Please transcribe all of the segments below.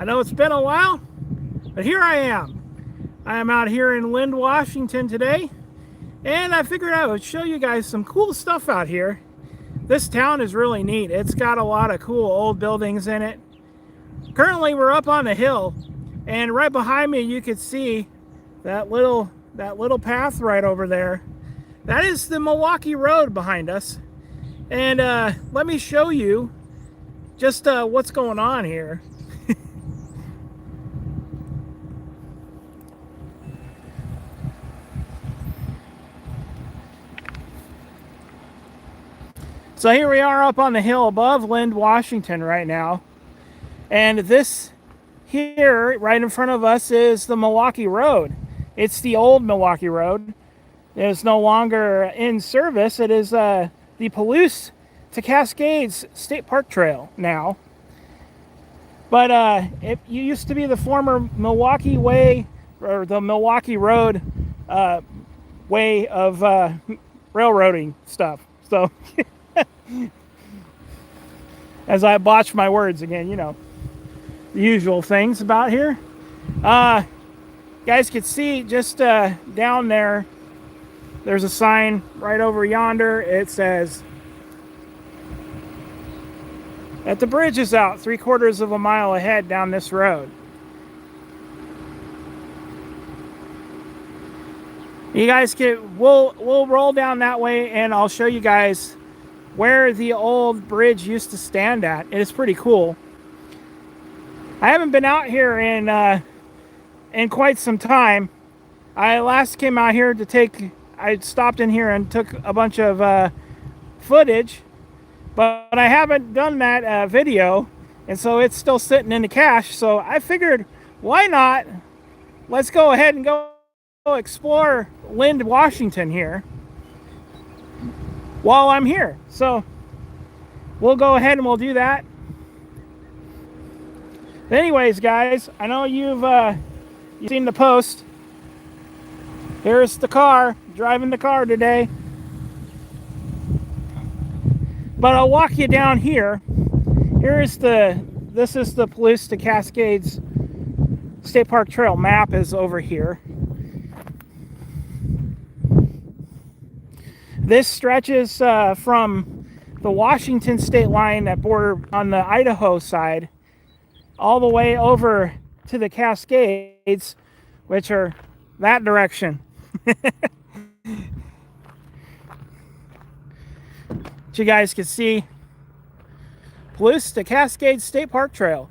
I know it's been a while, but here I am. I am out here in Lind, Washington today, and I figured I would show you guys some cool stuff out here. This town is really neat. It's got a lot of cool old buildings in it. Currently, we're up on the hill, and right behind me you can see that little path right over there. That is the Milwaukee Road behind us. And let me show you just what's going on here. So here we are up on the hill above Lind, Washington right now. And this here, right in front of us, is the Milwaukee Road. It's the old Milwaukee Road. It is no longer in service. It is the Palouse to Cascades State Park Trail now. But it used to be the former Milwaukee Way, or the Milwaukee Road way of railroading stuff. So as I botch my words again, you know, the usual things about here. Guys can see just down there, there's a sign right over yonder. It says that the bridge is out 3/4 of a mile ahead down this road. You guys can, we'll roll down that way and I'll show you guys where the old bridge used to stand at. It is pretty cool. I haven't been out here in quite some time. I last came out here to I stopped in here and took a bunch of footage, but I haven't done that video, and so it's still sitting in the cache. So I figured, why not? Let's go ahead and go explore Lind, Washington here while I'm here. So we'll go ahead and we'll do that. Anyways, guys, I know you've seen the post. Here's the car, driving the car today. But I'll walk you down here. This is the Palouse to Cascades State Park Trail map is over here. This stretches from the Washington state line that border on the Idaho side all the way over to the Cascades, which are that direction. You guys can see Palouse to Cascades State Park Trail.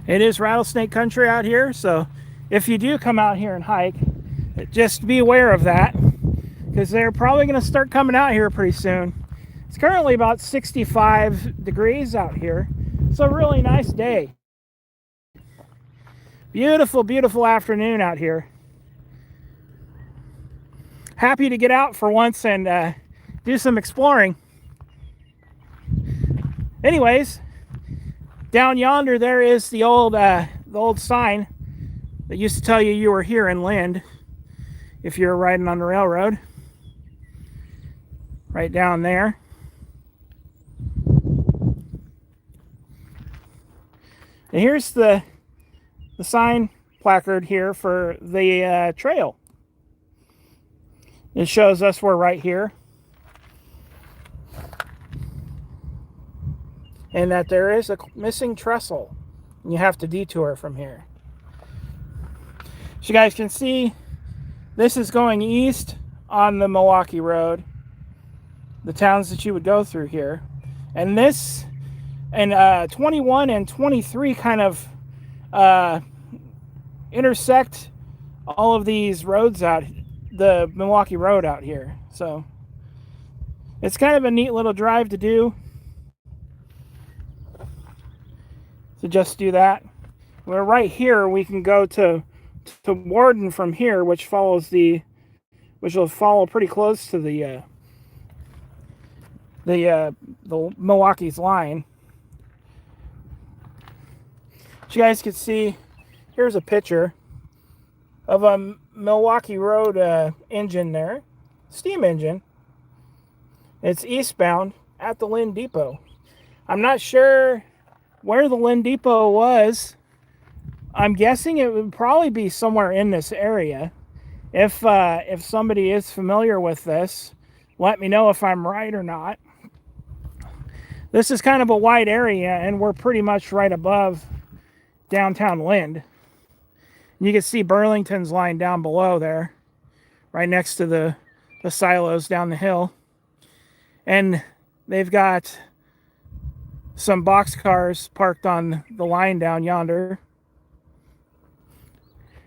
It is rattlesnake country out here, so if you do come out here and hike, just be aware of that, because they're probably going to start coming out here pretty soon. It's currently about 65 degrees out here. It's a really nice day. Beautiful, beautiful afternoon out here. Happy to get out for once and do some exploring. Anyways, down yonder there is the old sign that used to tell you were here in Lind if you're riding on the railroad. Right down there. And here's the sign placard here for the trail. It shows us we're right here. And that there is a missing trestle. You have to detour from here. So you guys can see, this is going east on the Milwaukee Road. The towns that you would go through here. And this, and 21 and 23 kind of intersect all of these roads out, the Milwaukee Road out here. So it's kind of a neat little drive to do. To just do that. We're right here. We can go to Warden from here, which will follow pretty close to the Milwaukee's line. So you guys can see, here's a picture of a Milwaukee Road engine there, steam engine. It's eastbound at the Lind Depot. I'm not sure where the Lynn Depot was. I'm guessing it would probably be somewhere in this area. If somebody is familiar with this, let me know if I'm right or not. This is kind of a wide area, and we're pretty much right above downtown Lind. You can see Burlington's line down below there, right next to the silos down the hill. And they've got some boxcars parked on the line down yonder.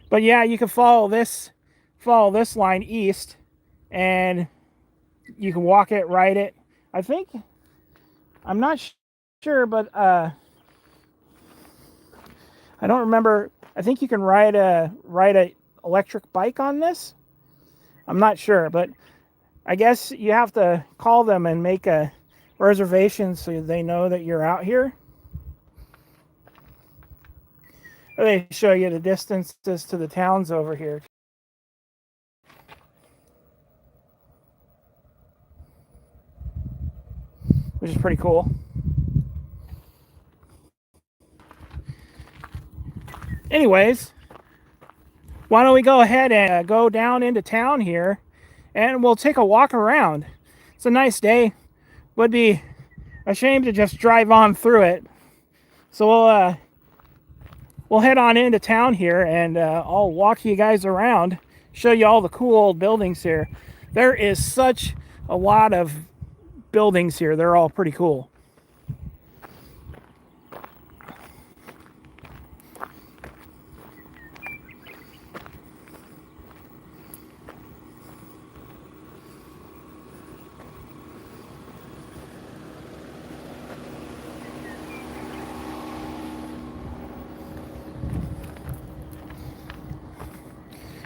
But yeah, you can follow this line east, and you can walk it, ride it. I think, I'm not sure, but I don't remember. I think you can ride a electric bike on this. I'm not sure, but I guess you have to call them and make a reservation so they know that you're out here. They show you the distances to the towns over here. Which is pretty cool. Anyways, why don't we go ahead and go down into town here, and we'll take a walk around. It's a nice day. Would be a shame to just drive on through it. So we'll head on into town here, and I'll walk you guys around, show you all the cool old buildings here. There is such a lot of buildings here. They're all pretty cool.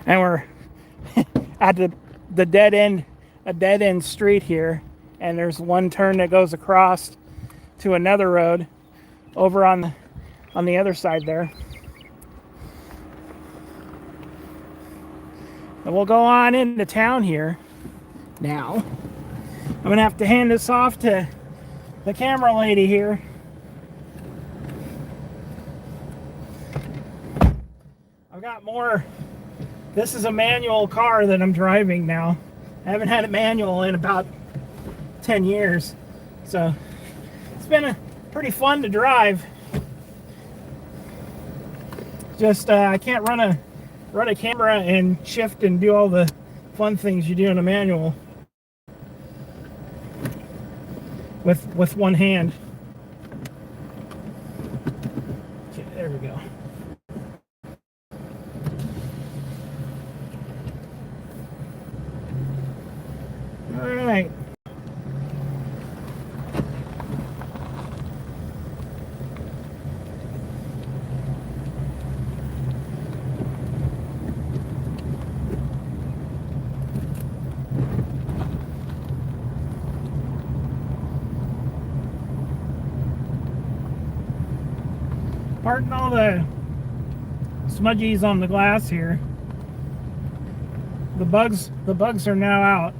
And we're at the dead end street here, and there's one turn that goes across to another road over on the other side there. And we'll go on into town here now. I'm gonna have to hand this off to the camera lady here. I've got more. This is a manual car that I'm driving now. I haven't had a manual in about 10 years. So it's been pretty fun to drive. Just I can't run a camera and shift and do all the fun things you do in a manual with one hand. Okay, there we go. All right. Pardon all the smudgies on the glass here. The bugs are now out.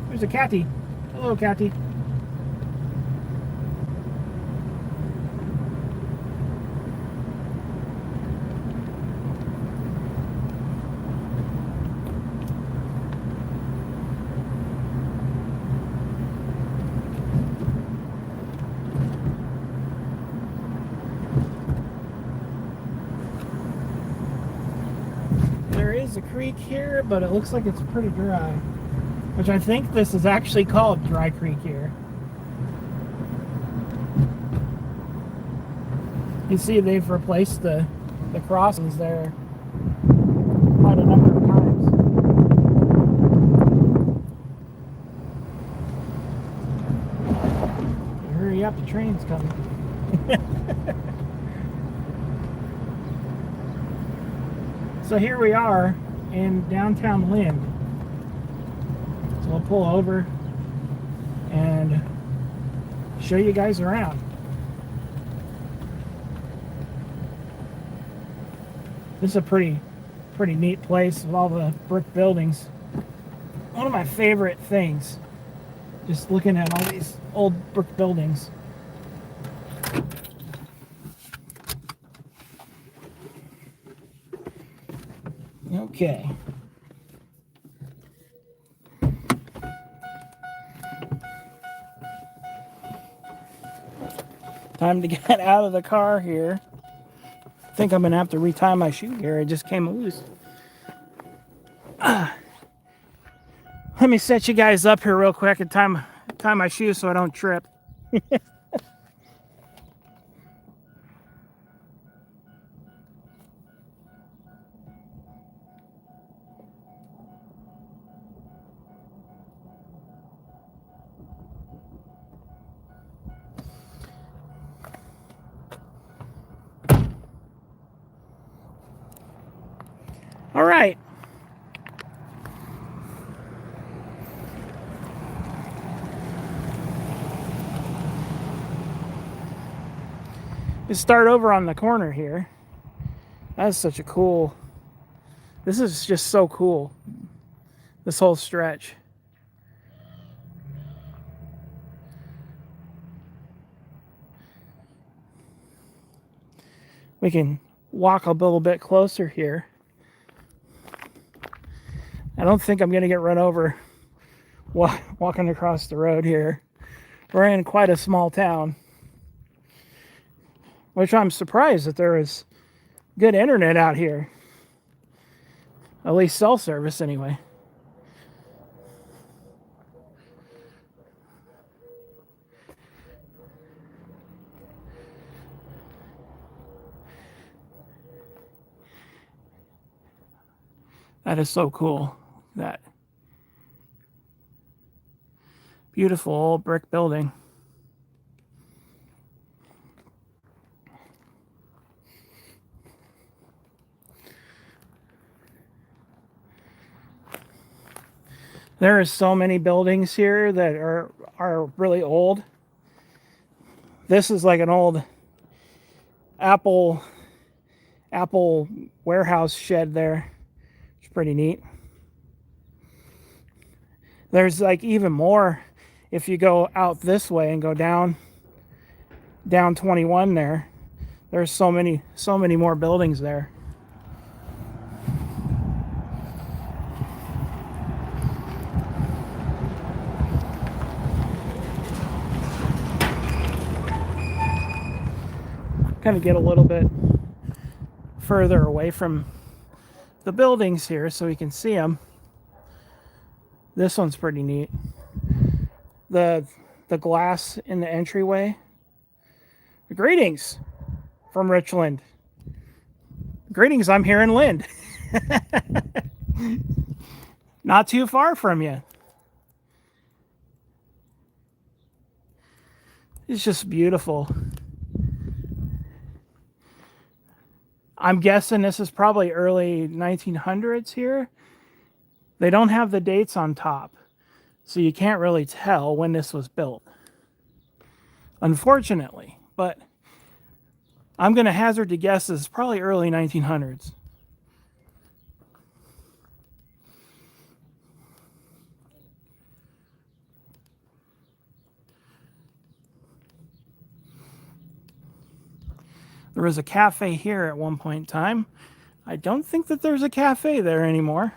There's a catty. Hello, catty. There is a creek here, but it looks like it's pretty dry. Which I think this is actually called Dry Creek here. You see they've replaced the crossings there quite a number of times. Hurry up, the train's coming. So here we are in downtown Lind. So we'll pull over and show you guys around. This is a pretty neat place with all the brick buildings. One of my favorite things Just looking at all these old brick buildings. Okay. Time to get out of the car here. I think I'm gonna have to retie my shoe here. It just came loose. Let me set you guys up here real quick and tie my shoes so I don't trip. All right. Let's start over on the corner here. That's such a cool. This is just so cool. This whole stretch. We can walk a little bit closer here. I don't think I'm going to get run over walking across the road here. We're in quite a small town, which I'm surprised that there is good internet out here. At least cell service anyway. That is so cool. That beautiful old brick building. There are so many buildings here that are really old. This is like an old Apple warehouse shed there. It's pretty neat. There's like even more if you go out this way and go down 21 there. There's so many more buildings there. Kind of get a little bit further away from the buildings here so we can see them. This one's pretty neat. The glass in the entryway. Greetings from Richland. Greetings, I'm here in Lind. Not too far from you. It's just beautiful. I'm guessing this is probably early 1900s here. They don't have the dates on top, so you can't really tell when this was built, unfortunately. But I'm going to hazard to guess this is probably early 1900s. There was a cafe here at one point in time. I don't think that there's a cafe there anymore.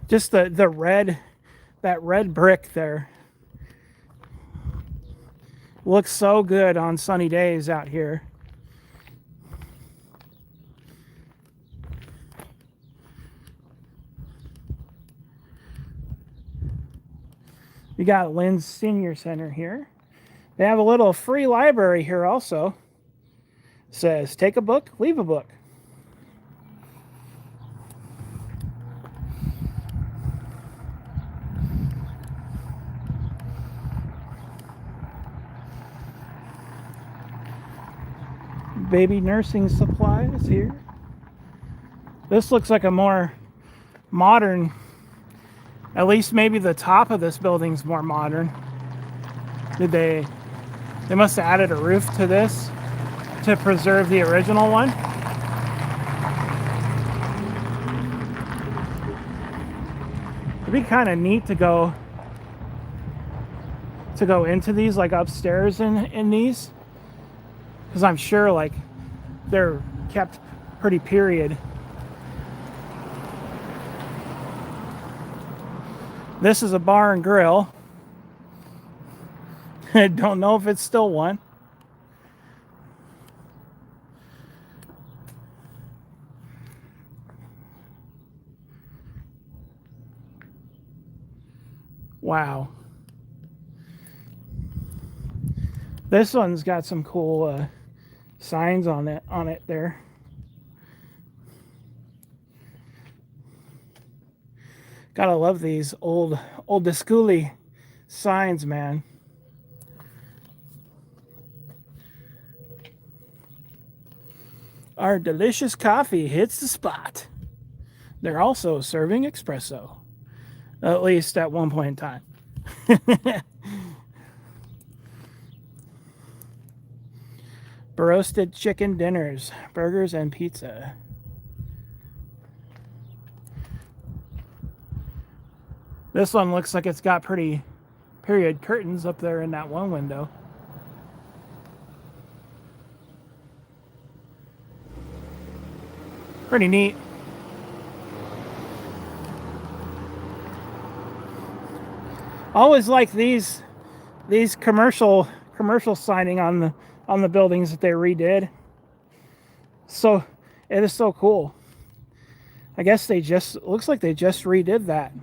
Just the red, that red brick there looks so good on sunny days out here. We got Lynn's Senior Center here. They have a little free library here also. It says, take a book, leave a book. Baby nursing supplies here. This looks like a more modern At least maybe the top of this building's more modern. Did they must have added a roof to this to preserve the original one. It'd be kind of neat to go into these, like upstairs in these, because I'm sure like they're kept pretty period. This is a bar and grill. I don't know if it's still one. Wow. This one's got some cool signs on it there. Gotta love these old schooly signs, man. Our delicious coffee hits the spot. They're also serving espresso, at least at one point in time. Roasted chicken dinners, burgers, and pizza. This one looks like it's got pretty period curtains up there in that one window. Pretty neat. Always like these commercial signing on the buildings that they redid. So it is so cool. I guess looks like they just redid that.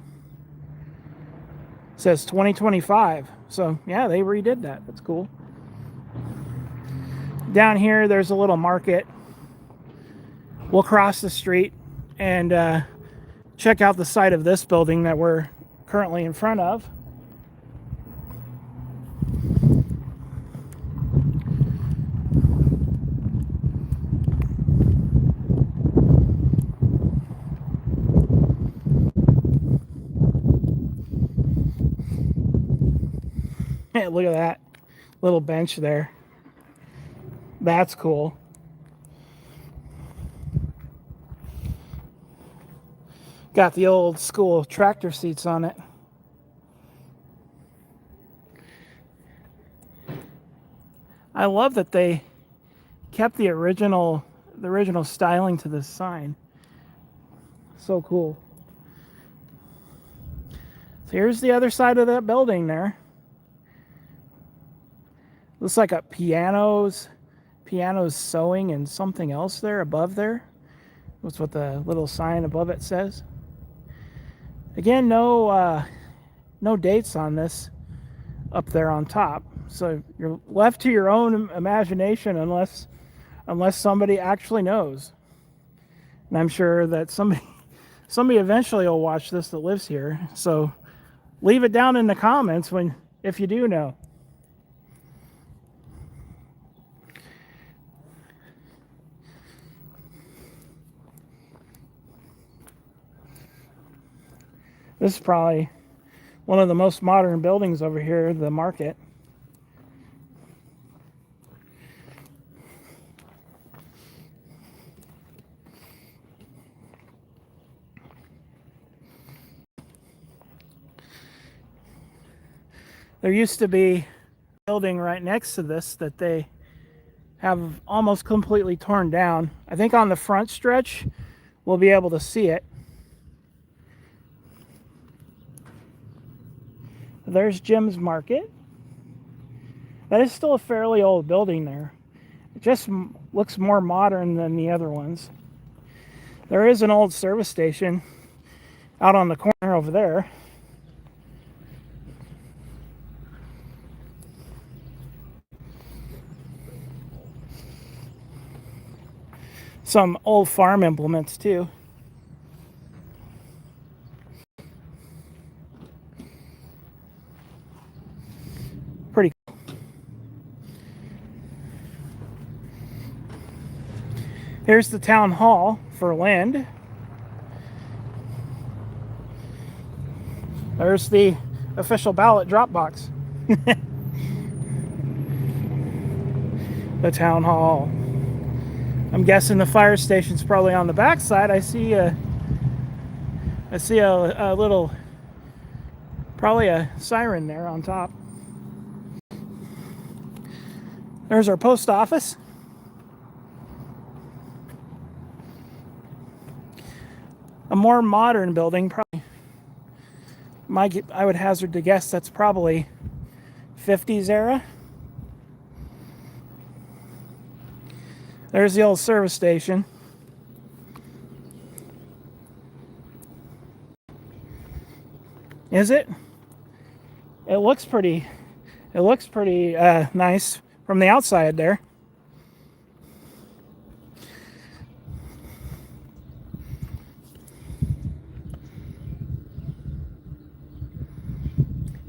It says 2025. So yeah, they redid that. That's cool. Down here there's a little market. We'll cross the street and check out the side of this building that we're currently in front of. Hey, look at that little bench there. That's cool. Got the old school tractor seats on it. I love that they kept the original styling to this sign. So cool. So here's the other side of that building there. Looks like a pianos sewing and something else there above there. That's what the little sign above it says. Again, no dates on this up there on top. So you're left to your own imagination unless somebody actually knows. And I'm sure that somebody eventually will watch this that lives here. So leave it down in the comments if you do know. This is probably one of the most modern buildings over here, the market. There used to be a building right next to this that they have almost completely torn down. I think on the front stretch, we'll be able to see it. There's Jim's Market. That is still a fairly old building there. It just looks more modern than the other ones. There is an old service station out on the corner over there. Some old farm implements too. Pretty cool. Here's the town hall for Lind. There's the official ballot drop box. The town hall. I'm guessing the fire station's probably on the back side. I see a little, probably a siren there on top. There's our post office. A more modern building, probably. I would hazard to guess that's probably 50s era. There's the old service station. Is it? It looks pretty nice from the outside there.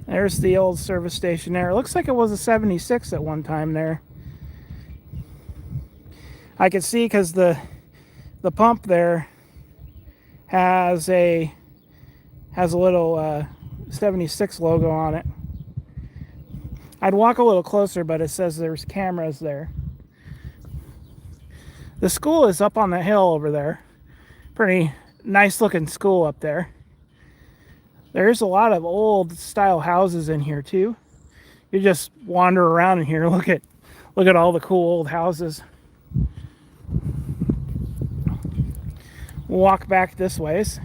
There's the old service station there. It looks like it was a 76 at one time there. I can see because the pump there has a little 76 logo on it. I'd walk a little closer, but it says there's cameras there. The school is up on the hill over there. Pretty nice looking school up there. There's a lot of old style houses in here too. You just wander around in here, look at all the cool old houses. We'll walk back this ways.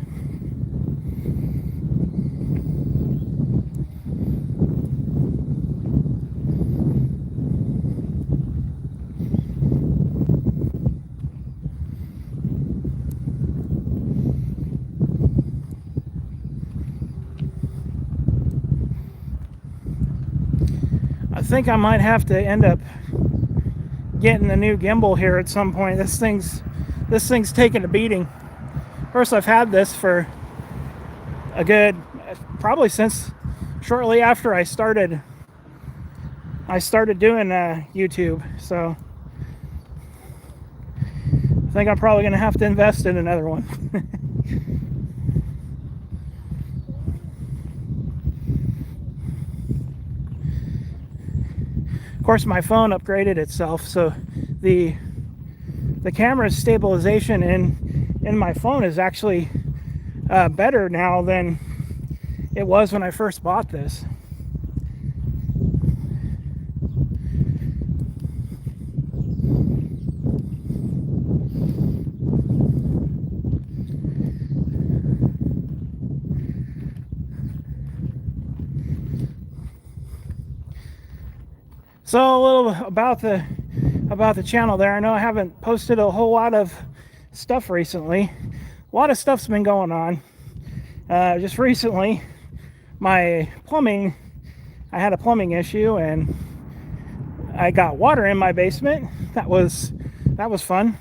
I think I might have to end up getting a new gimbal here at some point. This thing's taking a beating. First, I've had this for a good, probably since shortly after I started doing YouTube. So I think I'm probably going to have to invest in another one. Of course, my phone upgraded itself, so the camera's stabilization in my phone is actually better now than it was when I first bought this. So a little about the channel there. I know I haven't posted a whole lot of stuff recently. A lot of stuff's been going on. Just recently, my plumbing, I had a plumbing issue and I got water in my basement. That was fun.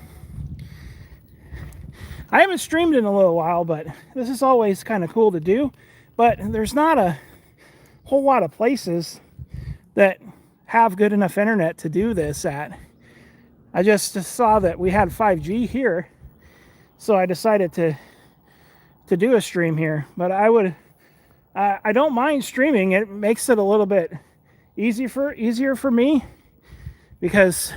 I haven't streamed in a little while, but this is always kind of cool to do. But there's not a whole lot of places that have good enough internet to do this at. I just saw that we had 5G here, so I decided to do a stream here. But I don't mind streaming. It makes it a little bit easier for me, because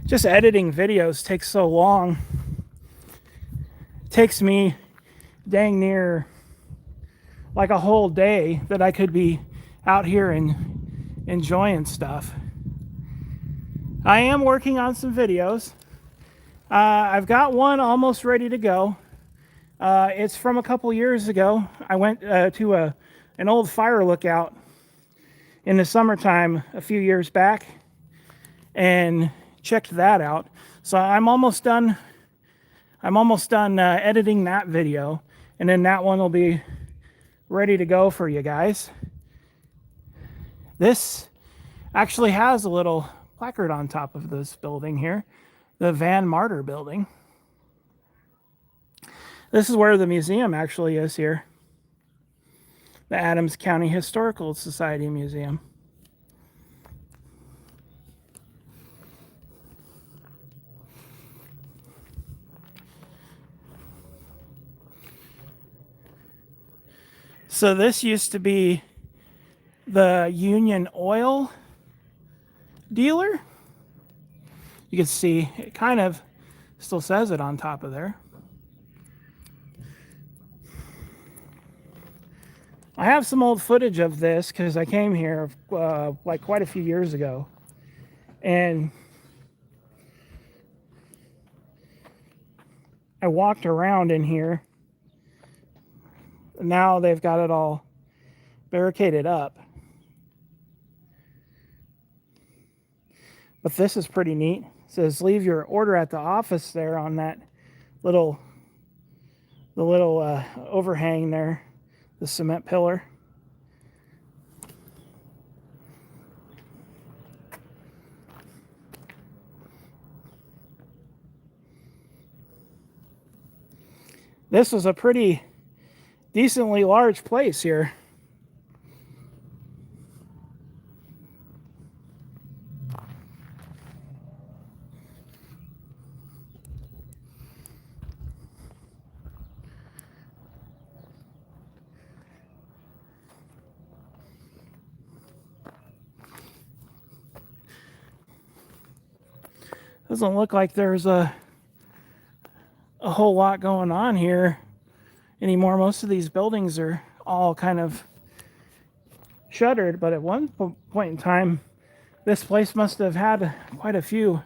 just editing videos takes so long. It takes me dang near like a whole day that I could be out here and enjoying stuff. I am working on some videos. I've got one almost ready to go. It's from a couple years ago. I went to an old fire lookout in the summertime a few years back and checked that out. So I'm almost done editing that video, and then that one will be ready to go for you guys. This actually has a little placard on top of this building here, the Van Martyr building. This is where the museum actually is here, the Adams County Historical Society Museum. So this used to be the Union Oil dealer. You can see it kind of still says it on top of there. I have some old footage of this because I came here like quite a few years ago. And I walked around in here. Now they've got it all barricaded up. But this is pretty neat. It says leave your order at the office there on that little overhang there, the cement pillar. This was a pretty decently large place here. Doesn't look like there's a whole lot going on here anymore. Most of these buildings are all kind of shuttered, but at one point in time, this place must have had quite a few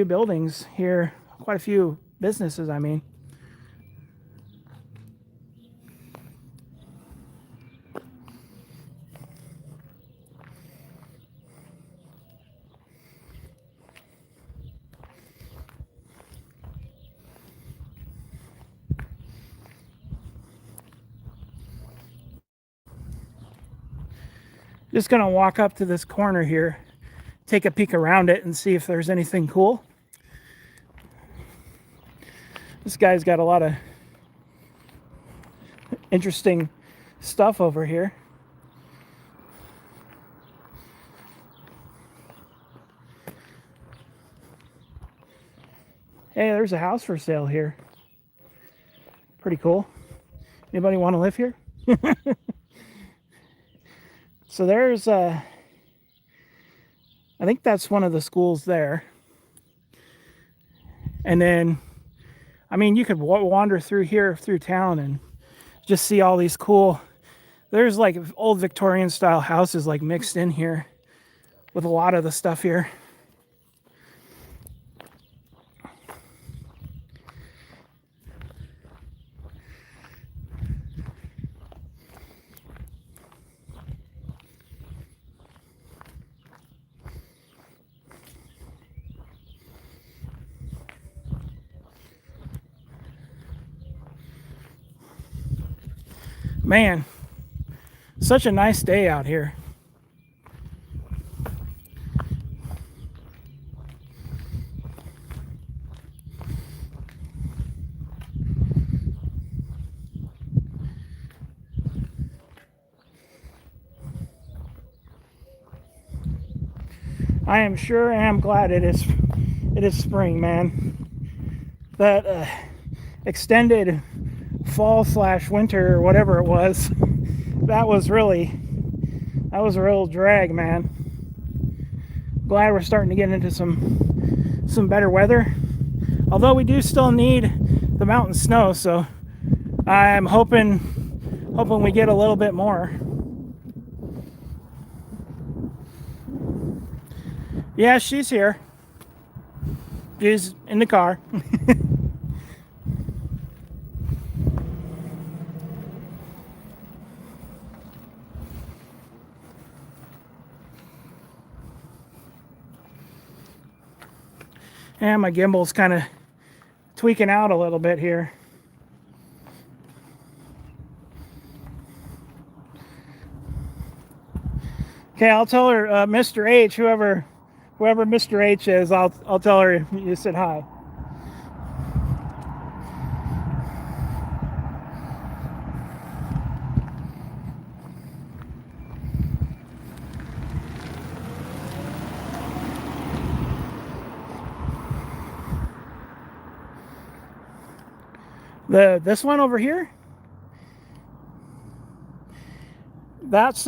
buildings here, quite a few businesses, I mean. Just gonna walk up to this corner here, take a peek around it and see if there's anything cool. This guy's got a lot of interesting stuff over here. Hey, there's a house for sale here. Pretty cool. Anybody want to live here? So there's I think that's one of the schools there. And then, I mean, you could wander through here, through town, and just see all these cool, there's like old Victorian style houses like mixed in here with a lot of the stuff here. Man, such a nice day out here. I am sure am glad it is spring, man. That extended fall/winter or whatever it was, that was a real drag, man. Glad we're starting to get into some better weather, although we do still need the mountain snow, so I'm hoping we get a little bit more. Yeah, she's here. She's in the car. And my gimbal's kind of tweaking out a little bit here. Okay, I'll tell her, Mr. H, whoever Mr. H is, I'll tell her you said hi. This one over here, That's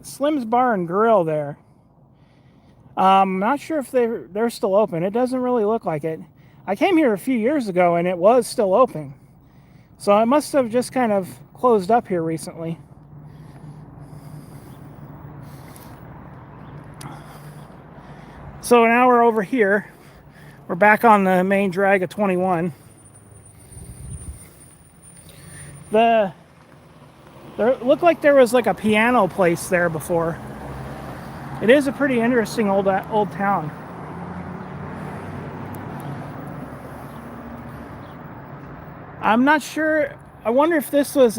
Slim's Bar and Grill there. I'm not sure if they're still open. It doesn't really look like it. I came here a few years ago and it was still open. So it must have just kind of closed up here recently. So now we're over here. We're back on the main drag of 21. There looked like there was like a piano place there before. It is a pretty interesting old town. I'm not sure. I wonder if this was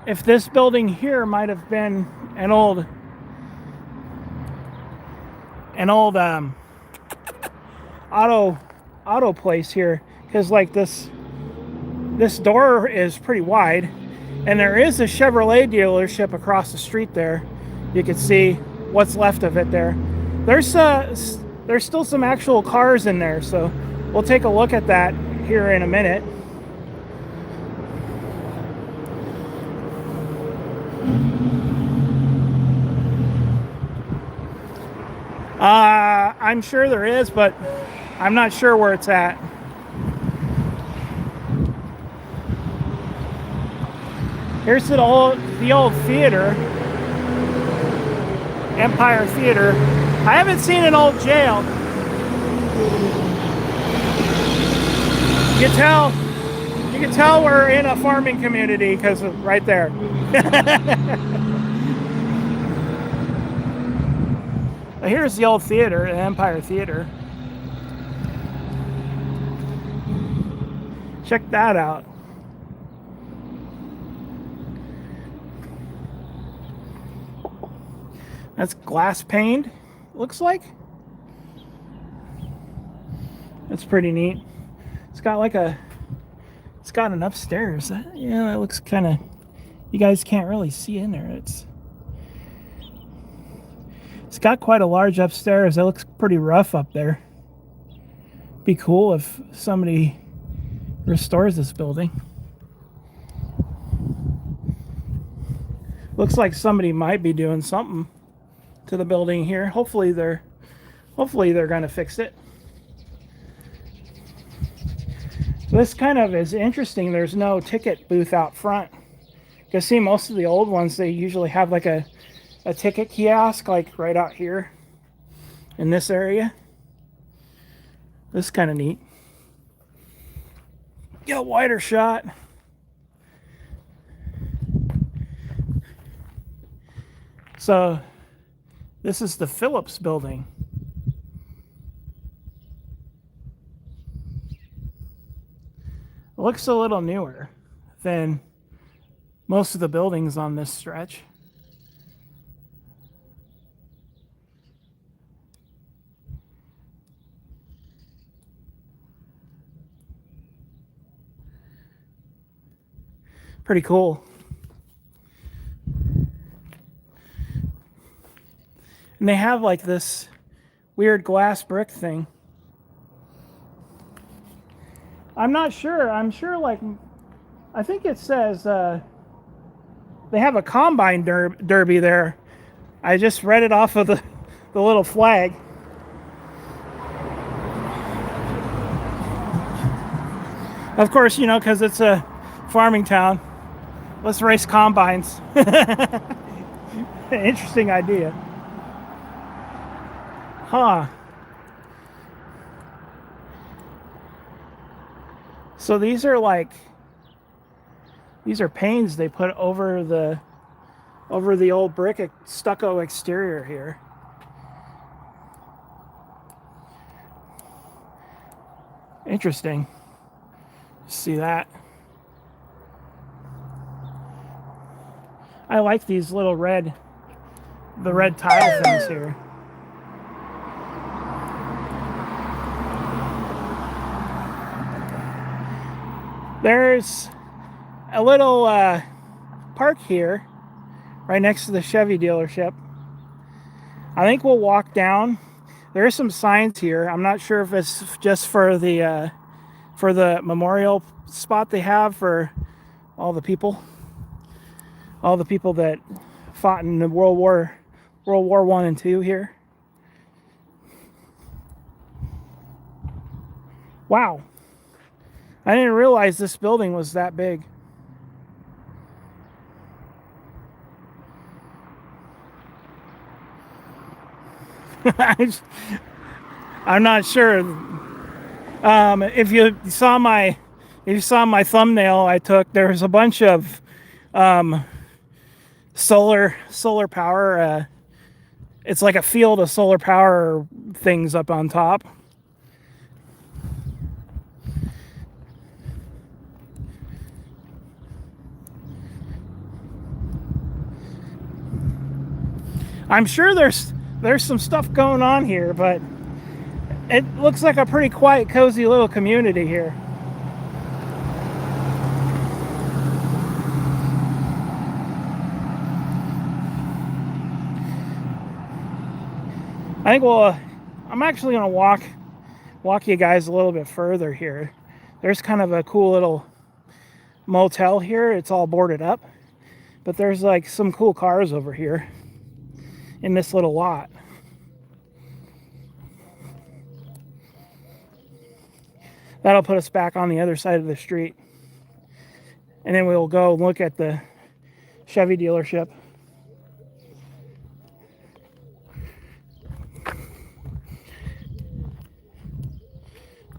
if this building here might have been an old auto place here, because like this door is pretty wide, and there is a Chevrolet dealership across the street there. You can see what's left of it there. There's still some actual cars in there, so we'll take a look at that here in a minute. I'm sure there is, but I'm not sure where it's at. Here's the old theater, Empire Theater. I haven't seen an old jail. You can tell we're in a farming community because right there. Here's the old theater, the Empire Theater. Check that out. That's glass paned, looks like. That's pretty neat. It's got an upstairs. Yeah, that looks kind of, you guys can't really see in there. It's got quite a large upstairs. It looks pretty rough up there. Be cool if somebody restores this building. Looks like somebody might be doing something to the building here. Hopefully they're going to fix it. This kind of is interesting. There's no ticket booth out front. You can see most of the old ones, they usually have like a ticket kiosk like right out here in this area. This is kind of neat. Get a wider shot. So this is the Phillips building. It looks a little newer than most of the buildings on this stretch. Pretty cool. And they have like this weird glass brick thing. I'm not sure. I'm sure like, I think it says they have a combine derby there. I just read it off of the little flag. Of course, you know, because it's a farming town. Let's race combines. Interesting idea. Huh. So these are panes they put over the old brick stucco exterior here. Interesting. See that? I like these little red tile things here. There's a little park here right next to the Chevy dealership. I think we'll walk down. There are some signs here. I'm not sure if it's just for the memorial spot they have for all the people that fought in the World War I and II here. Wow. I didn't realize this building was that big. I'm not sure. If you saw my thumbnail I took, there was a bunch of solar power. It's like a field of solar power things up on top. I'm sure there's some stuff going on here, but it looks like a pretty quiet, cozy little community here. I think I'm actually going to walk you guys a little bit further here. There's kind of a cool little motel here. It's all boarded up, but there's like some cool cars over here in this little lot. That'll put us back on the other side of the street. And then we'll go look at the Chevy dealership.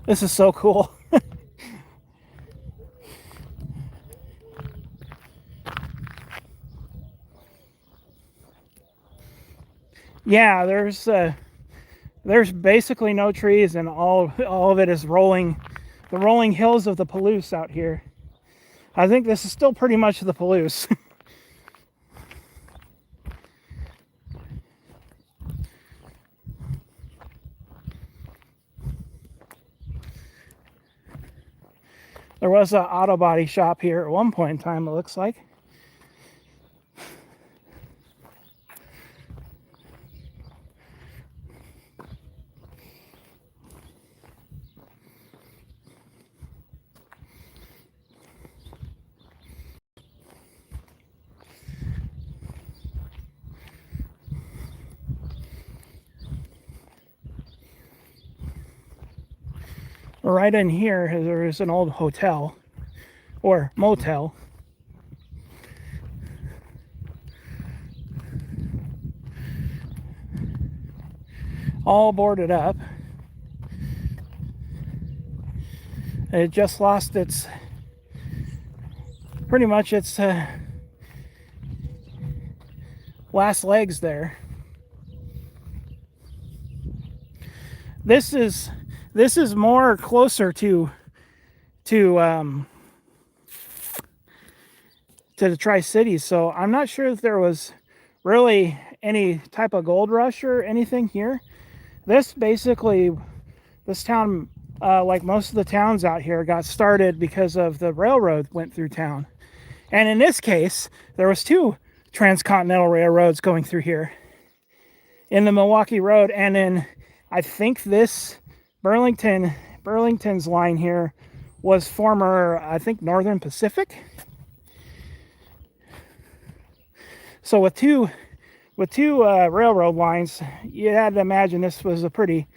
This is so cool. Yeah, there's basically no trees, and all of it is the rolling hills of the Palouse out here. I think this is still pretty much the Palouse. There was an auto body shop here at one point in time, it looks like. Right in here, there is an old hotel or motel. All boarded up. It just lost its last legs there. This is more closer to the Tri-Cities, so I'm not sure if there was really any type of gold rush or anything here. This town, like most of the towns out here, got started because of the railroad went through town. And in this case, there was 2 transcontinental railroads going through here. In the Milwaukee Road, and in, I think this Burlington's line here was former, I think, Northern Pacific. So with two railroad lines, you had to imagine this was a pretty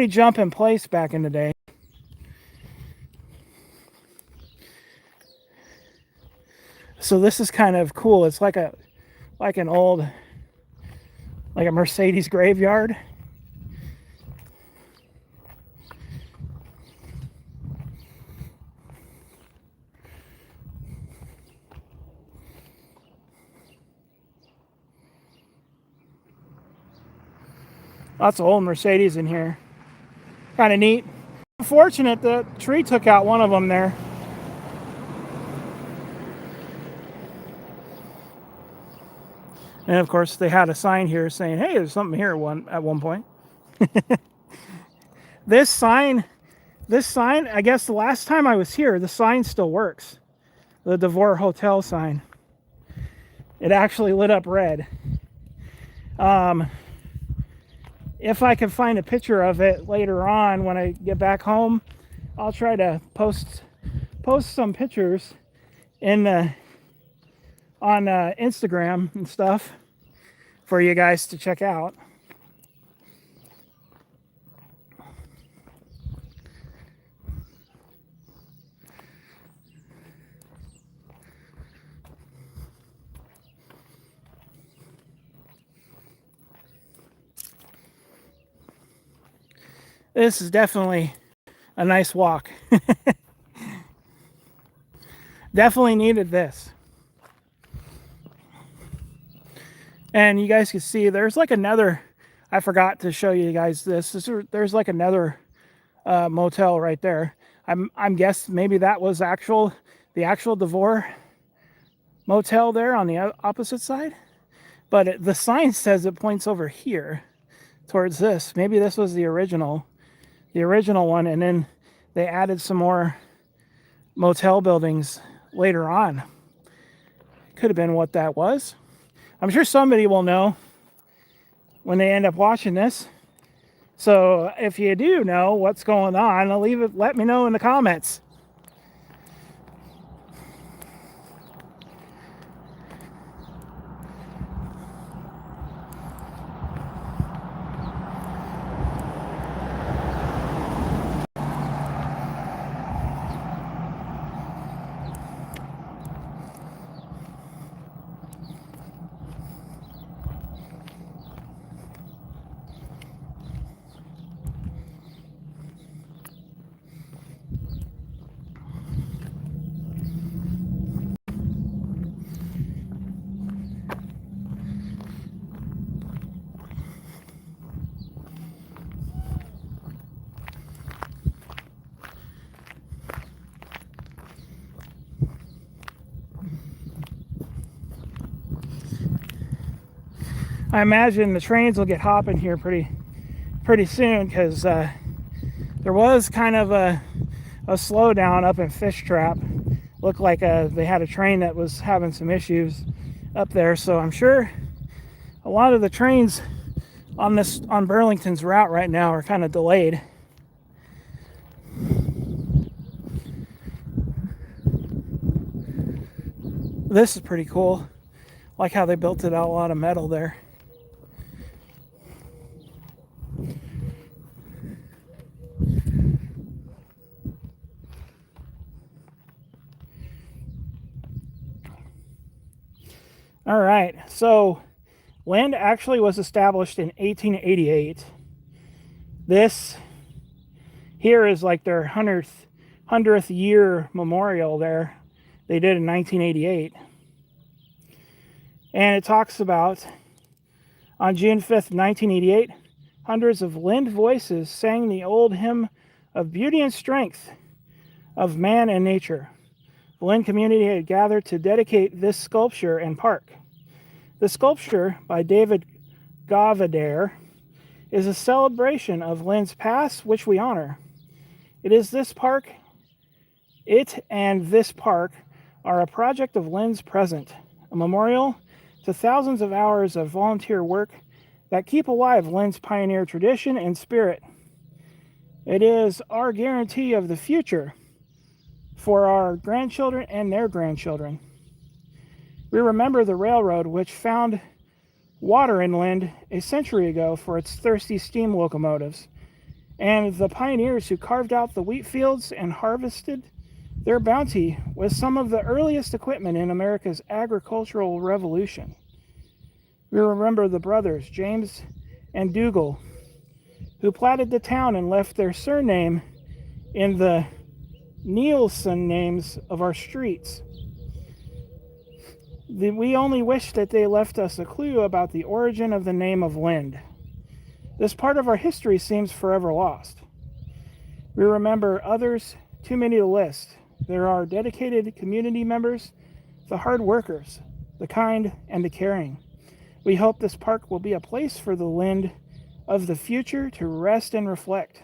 jumping place back in the day. So this is kind of cool. It's like an old, like a Mercedes graveyard. Lots of old Mercedes in here. Kind of neat. Unfortunate the tree took out one of them there. And of course they had a sign here saying, hey, there's something here at one point. This sign, I guess the last time I was here, the sign still works. The Devore Hotel sign. It actually lit up red. If I can find a picture of it later on when I get back home, I'll try to post some pictures in the on Instagram and stuff for you guys to check out. This is definitely a nice walk. Definitely needed this. And you guys can see there's like another, I forgot to show you guys this. There's like another motel right there. I'm guessing maybe that was the actual Devore motel there on the opposite side. But the sign says it points over here towards this. Maybe this was the original one, and then they added some more motel buildings later on. Could have been what that was. I'm sure somebody will know when they end up watching this. So if you do know what's going on, let me know in the comments. I imagine the trains will get hopping here pretty soon, because there was kind of a slowdown up in Fish Trap. Looked like they had a train that was having some issues up there, so I'm sure a lot of the trains on Burlington's route right now are kind of delayed. This is pretty cool. Like how they built it out, a lot of metal there. All right, so Lind actually was established in 1888. This here is like their 100th year memorial there. They did in 1988. And it talks about, on June 5th, 1988, hundreds of Lind voices sang the old hymn of beauty and strength of man and nature. The Lind community had gathered to dedicate this sculpture and park. The sculpture, by David Govadair, is a celebration of Lind's past, which we honor. It and this park are a project of Lind's present, a memorial to thousands of hours of volunteer work that keep alive Lind's pioneer tradition and spirit. It is our guarantee of the future for our grandchildren and their grandchildren. We remember the railroad which found water in Lind a century ago for its thirsty steam locomotives, and the pioneers who carved out the wheat fields and harvested their bounty with some of the earliest equipment in America's agricultural revolution. We remember the brothers, James and Dougal, who platted the town and left their surname in the Nielsen names of our streets. We only wish that they left us a clue about the origin of the name of Lind. This part of our history seems forever lost. We remember others too many to list. There are dedicated community members, the hard workers, the kind, and the caring. We hope this park will be a place for the Lind of the future to rest and reflect.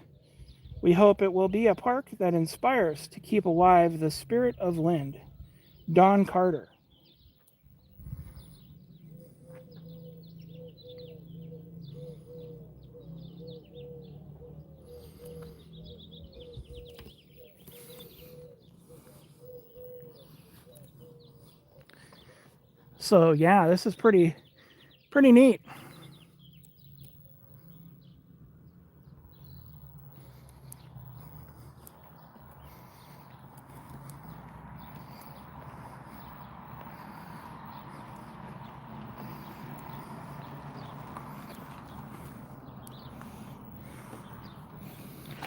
We hope it will be a park that inspires to keep alive the spirit of Lind. Don Carter. So yeah, this is pretty neat.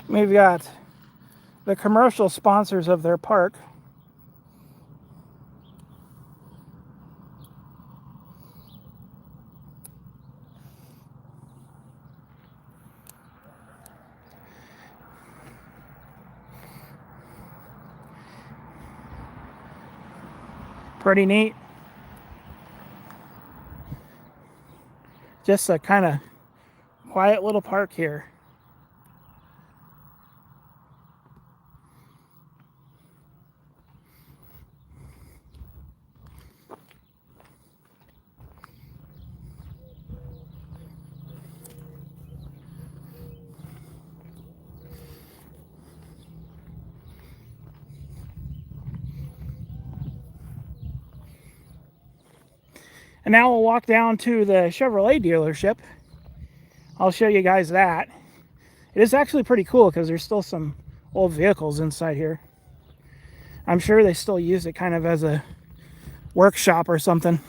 We've got the commercial sponsors of their park. Pretty neat. Just a kind of quiet little park here. And now we'll walk down to the Chevrolet dealership. I'll show you guys that. It is actually pretty cool because there's still some old vehicles inside here. I'm sure they still use it kind of as a workshop or something.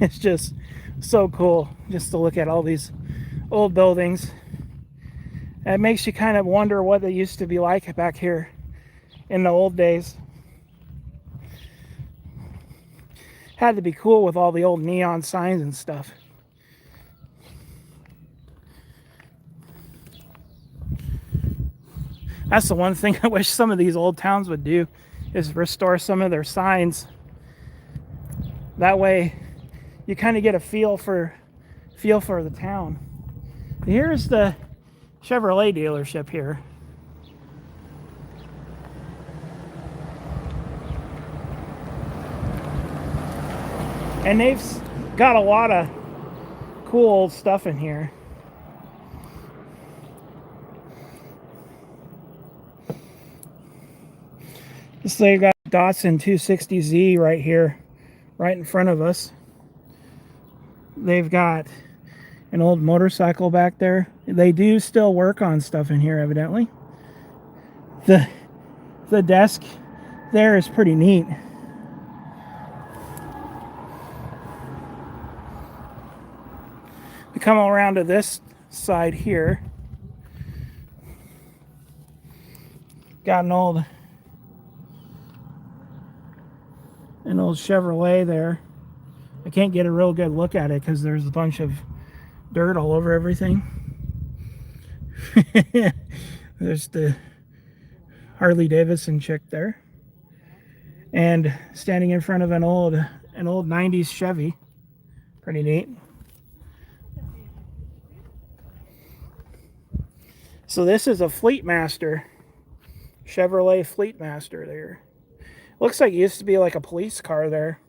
It's just so cool just to look at all these old buildings. It makes you kind of wonder what they used to be like back here in the old days. Had to be cool with all the old neon signs and stuff. That's the one thing I wish some of these old towns would do, is restore some of their signs. That way you kind of get a feel for the town. Here's the Chevrolet dealership here. And they've got a lot of cool old stuff in here. So they've got Datsun 260Z right here, right in front of us. They've got an old motorcycle back there. They do still work on stuff in here, evidently. The desk there is pretty neat. We come around to this side here. Got an old Chevrolet there. I can't get a real good look at it because there's a bunch of dirt all over everything. There's the Harley Davidson chick there, and standing in front of an old 90s Chevy. Pretty neat. So this is a Fleetmaster, Chevrolet Fleetmaster there. Looks like it used to be like a police car there.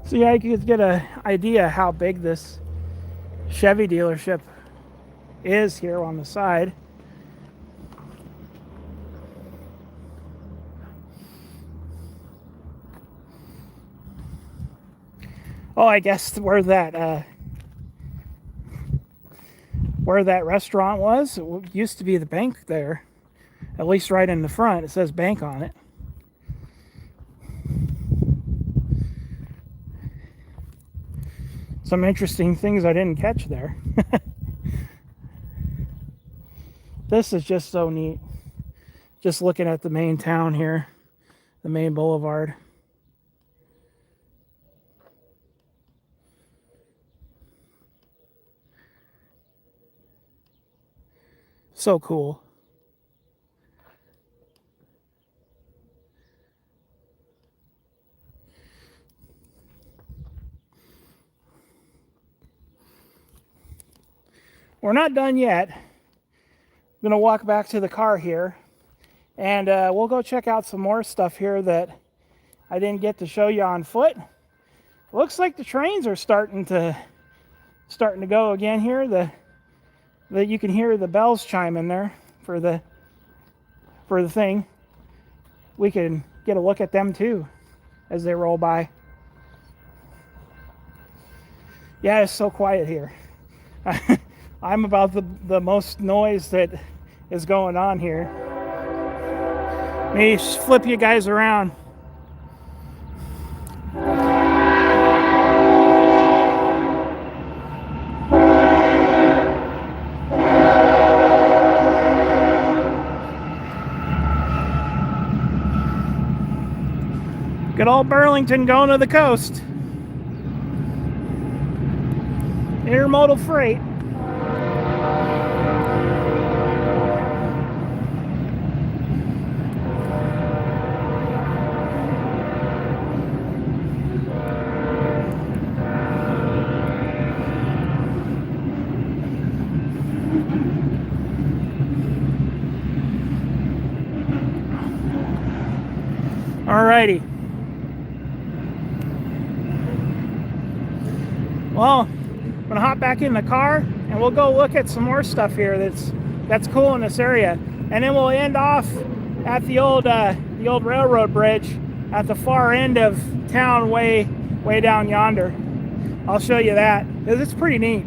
So yeah, you can get an idea how big this Chevy dealership is here on the side. Oh, I guess where that restaurant was, it used to be the bank there. At least right in the front, it says bank on it. Some interesting things I didn't catch there. This is just so neat. Just looking at the main town here, the main boulevard. So cool. We're not done yet. I'm going to walk back to the car here, and we'll go check out some more stuff here that I didn't get to show you on foot. Looks like the trains are starting to go again here. The you can hear the bells chime in there for the thing. We can get a look at them too as they roll by. Yeah, it's so quiet here. I'm about the most noise that is going on here. Let me flip you guys around. Good old Burlington going to the coast. Intermodal freight. Alrighty. Well, I'm gonna hop back in the car and we'll go look at some more stuff here that's cool in this area, and then we'll end off at the old railroad bridge at the far end of town, way down yonder. I'll show you that because it's pretty neat.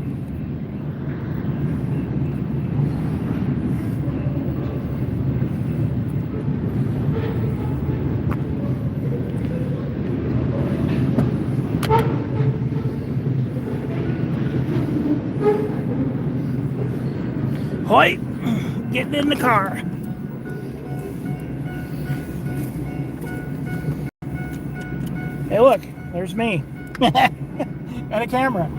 Hoy, getting in the car. Hey, look, there's me and a camera.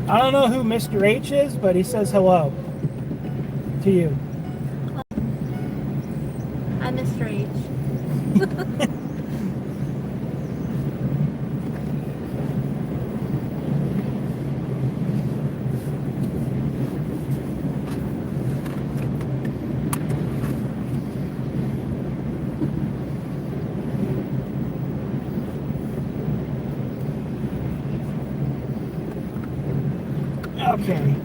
I don't know who Mr. H is, but he says hello to you. I'm Mr. H. Okay.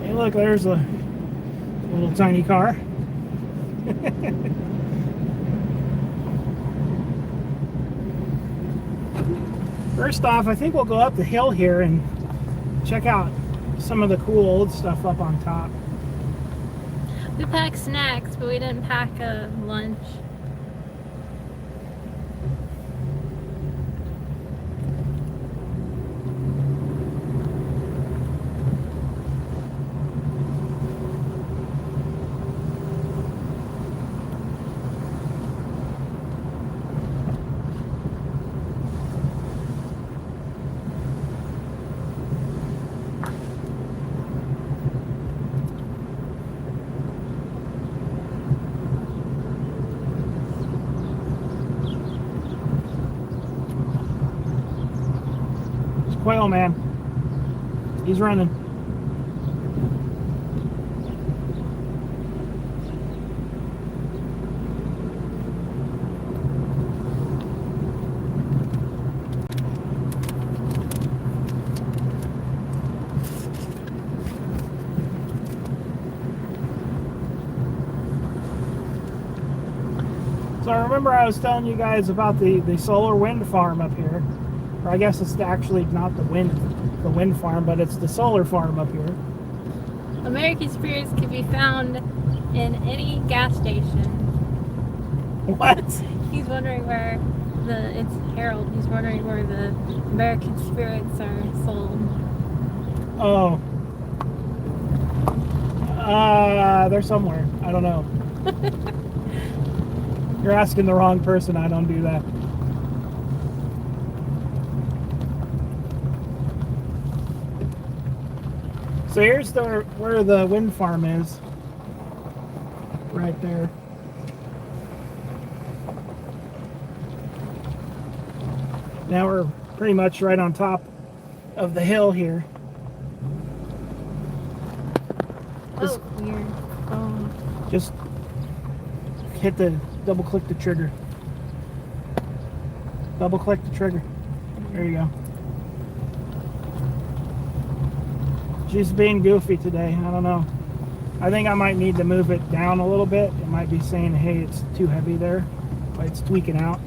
Hey, look, there's a little tiny car. First off, I think we'll go up the hill here and check out some of the cool old stuff up on top. We packed snacks, but we didn't pack a lunch. Quail man. He's running. So I remember I was telling you guys about the solar wind farm up here. Or I guess it's actually not the wind farm, but it's the solar farm up here. American Spirits can be found in any gas station. What? He's wondering where it's Harold. He's wondering where the American Spirits are sold. Oh. They're somewhere. I don't know. You're asking the wrong person. I don't do that. So here's where the wind farm is. Right there. Now we're pretty much right on top of the hill here. Oh, weird. Just double click the trigger. Double click the trigger. There you go. She's being goofy today. I don't know. I think I might need to move it down a little bit. It might be saying, hey, it's too heavy there, but it's tweaking out.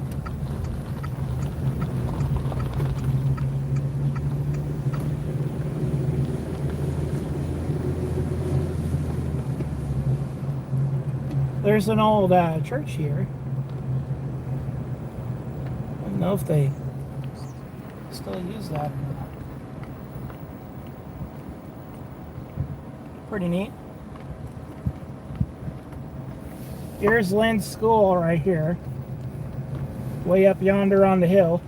There's an old church here. I don't know if they still use that or not. Pretty neat. Here's Lynn's school right here. Way up yonder on the hill.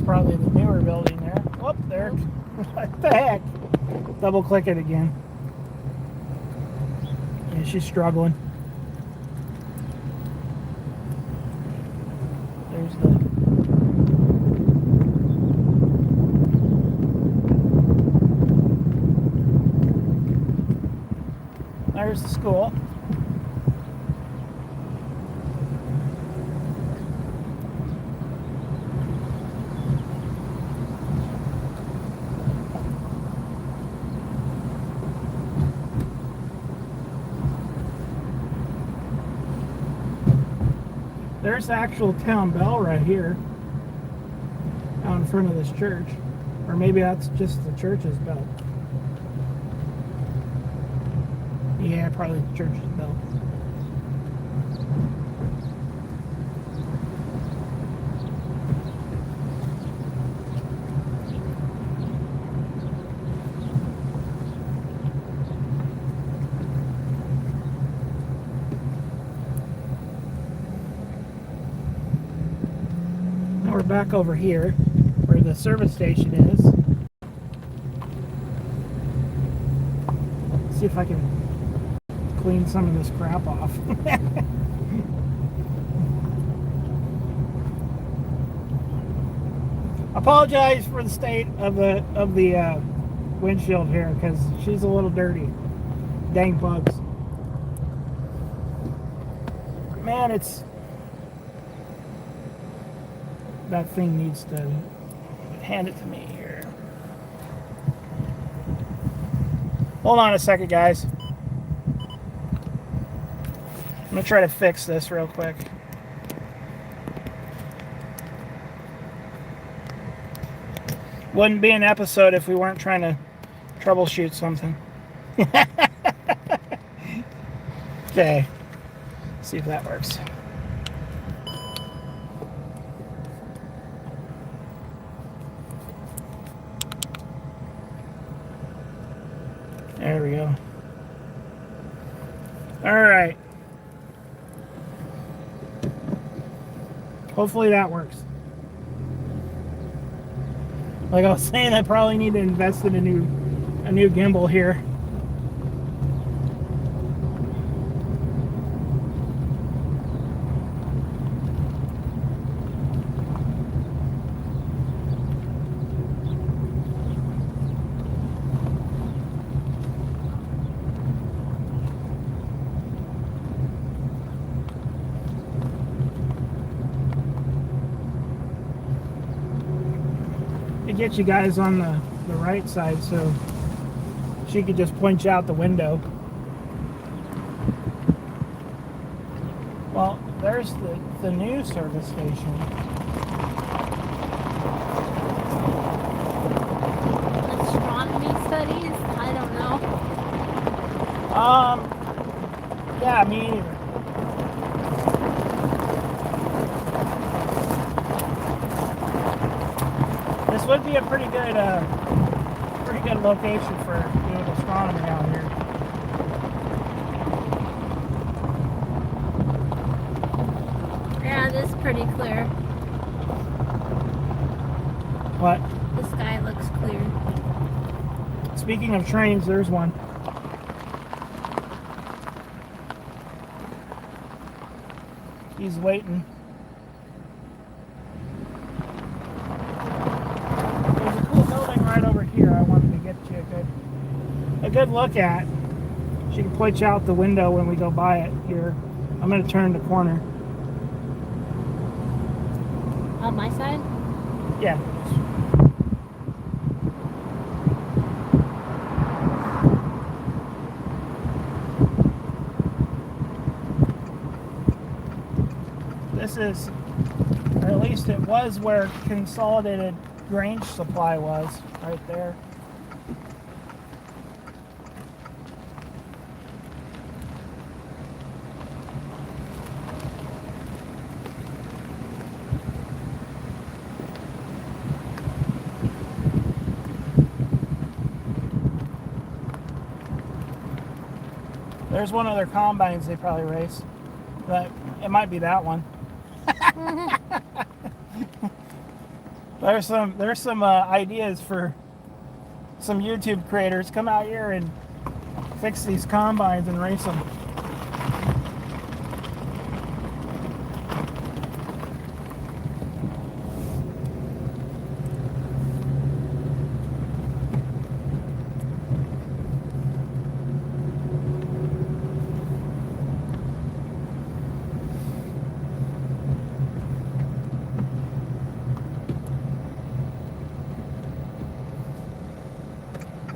Probably the newer building there. Oh, there. What the heck? Double click it again. Yeah, she's struggling. There's the school. There's the actual town bell right here out in front of this church. Or maybe that's just the church's bell. Yeah, probably the church's bell. We're back over here where the service station is. See if I can clean some of this crap off. Apologize for the state of the windshield here because she's a little dirty. Dang bugs. Man, that thing needs to hand it to me here. Hold on a second, guys. I'm gonna try to fix this real quick. Wouldn't be an episode if we weren't trying to troubleshoot something. Okay. See if that works. There we go. All right. Hopefully that works. Like I was saying, I probably need to invest in a new gimbal here. To get you guys on the right side so she could just point you out the window. Well, there's the new service station. It's strong. buddies? I don't know. Yeah, me either. This would be a pretty good location for doing astronomy out here. Yeah, this is pretty clear. What? The sky looks clear. Speaking of trains, there's one. He's waiting. There's a cool building right over here I wanted to get you a good look at. She can point you out the window when we go by it here. I'm going to turn the corner. On my side? Yeah. This is, or at least it was, where Consolidated Grange Supply was, right there. There's one of their combines they probably race. But it might be that one. There's some ideas for some YouTube creators. Come out here and fix these combines and race them.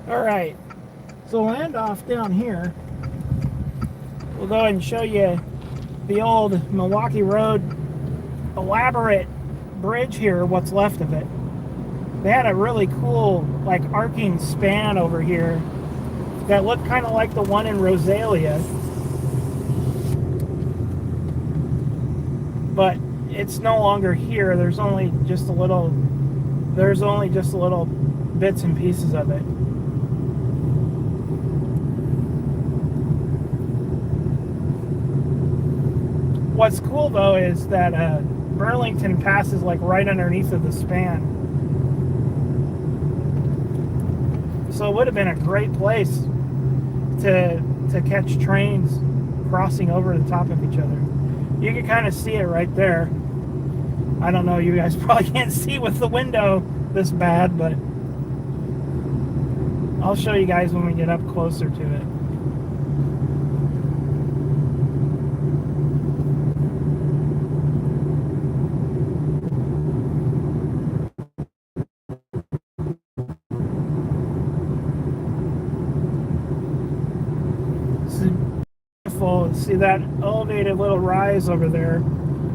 All right, so we'll end off down here. We'll go ahead and show you the old Milwaukee Road elaborate bridge here, what's left of it. They had a really cool, like, arcing span over here that looked kind of like the one in Rosalia. But it's no longer here. There's only just a little bits and pieces of it. What's cool though is that Burlington passes like right underneath of the span. So it would have been a great place to catch trains crossing over the top of each other. You can kind of see it right there. I don't know, you guys probably can't see with the window this bad, but I'll show you guys when we get up closer to it. See that elevated little rise over there?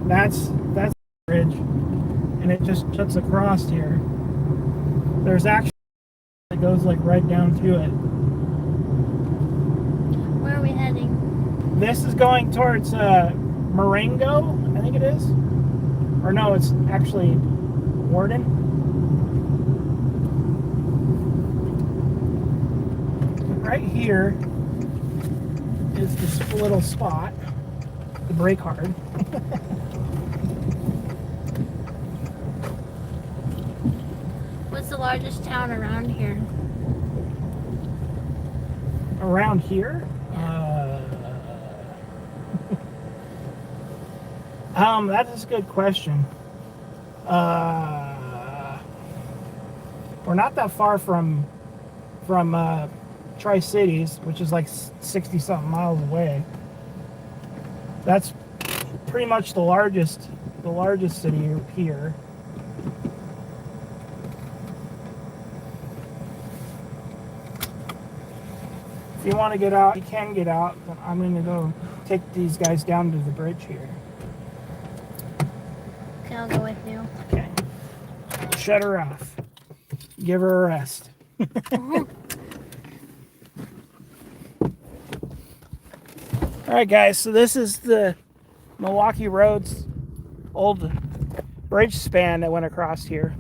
That's the bridge, and it just juts across here. There's actually it goes like right down to it. Where are we heading? This is going towards Marengo, I think it is, or no, it's actually Warden. Right here is this little spot to brake hard. What's the largest town around here? Around here? That is a good question. We're not that far from Tri-Cities, which is like 60-something miles away. That's pretty much the largest city here. If you want to get out, you can get out, but I'm going to go take these guys down to the bridge here. Okay, I'll go with you. Okay. Shut her off. Give her a rest. All right, guys, so this is the Milwaukee Road's old bridge span that went across here.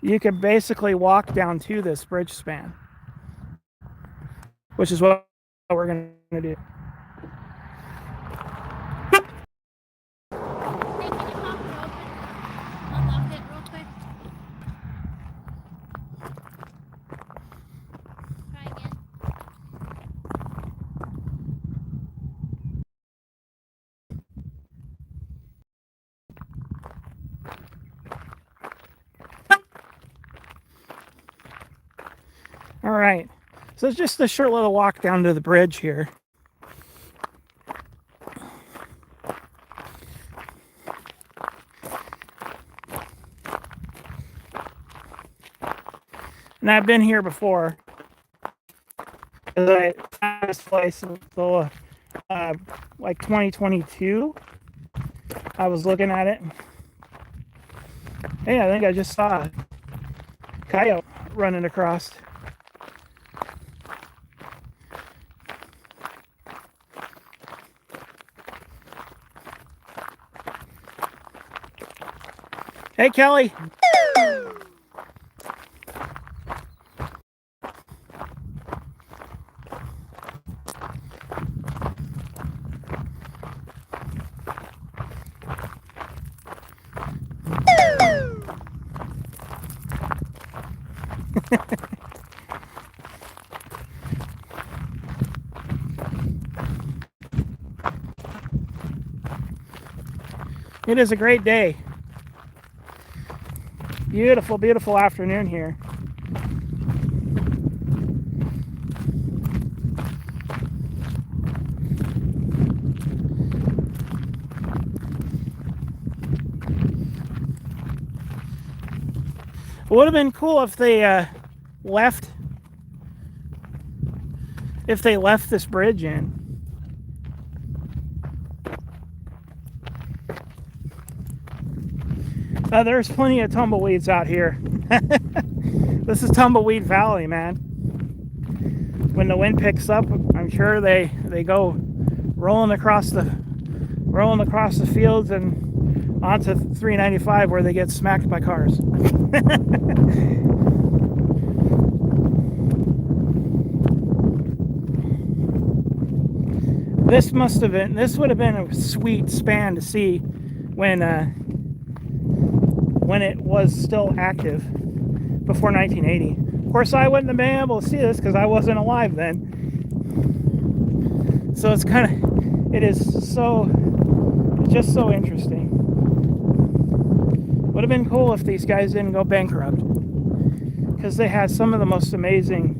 You can basically walk down to this bridge span, which is what we're going to do. Hey, can you pop it open? Unlock it real quick. Try again. All right, so it's just a short little walk down to the bridge here. And I've been here before. I found this place until like 2022. I was looking at it. Hey, I think I just saw a coyote running across. Hey, Kelly. It is a great day. Beautiful, beautiful afternoon here. It would have been cool if they left this bridge in. There's plenty of tumbleweeds out here. This is Tumbleweed Valley, man. When the wind picks up, I'm sure they go rolling across the fields and onto 395 where they get smacked by cars. This would have been a sweet span to see when it was still active before 1980. Of course, I wouldn't have been able to see this because I wasn't alive then. So it's just so interesting. Would have been cool if these guys didn't go bankrupt, because they had some of the most amazing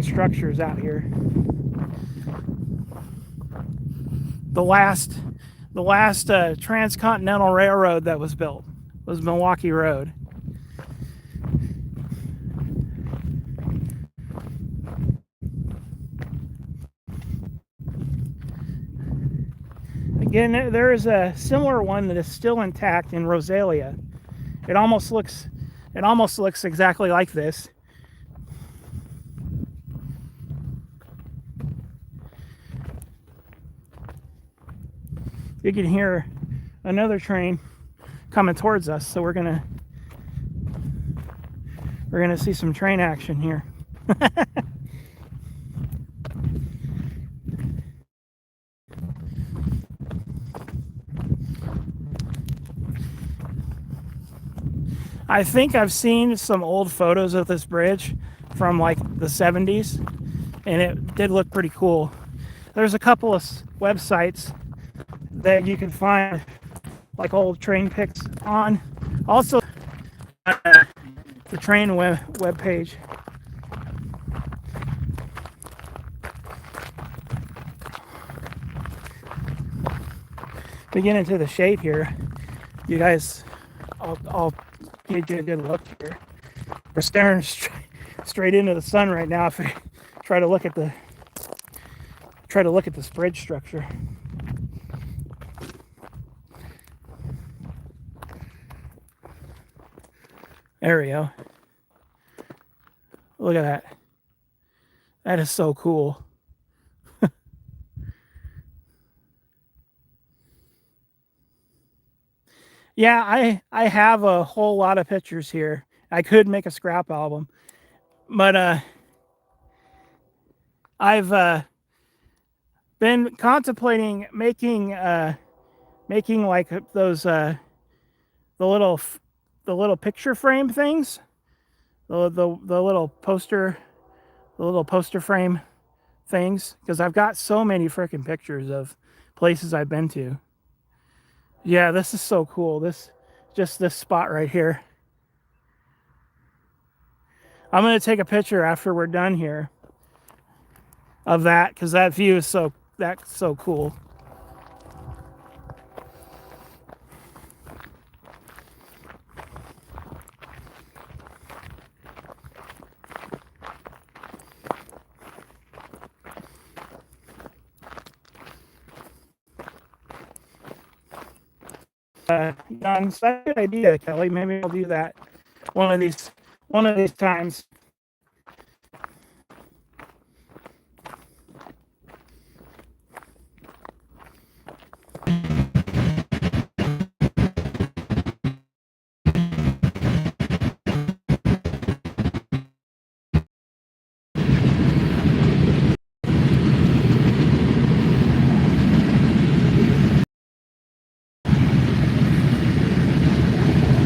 structures out here. The last transcontinental railroad that was built was Milwaukee Road. Again, there is a similar one that is still intact in Rosalia. It almost looks exactly like this. You can hear another train coming towards us, so we're gonna see some train action here. I think I've seen some old photos of this bridge from like the 70s, and it did look pretty cool. There's a couple of websites that you can find like old train pics on. Also, the train web page. To get into the shade here, you guys, I'll give you a good look here. We're staring straight into the sun right now. If we try to look at this bridge structure. There we go. Look at that. That is so cool. Yeah, I have a whole lot of pictures here. I could make a scrap album, but I've been contemplating making like those the little picture frame things, the little poster frame things, because I've got so many freaking pictures of places I've been to. Yeah, this is so cool. This spot right here. I'm gonna take a picture after we're done here of that, because that view is so cool. That's a good idea, Kelly. Maybe I'll do that one of these times.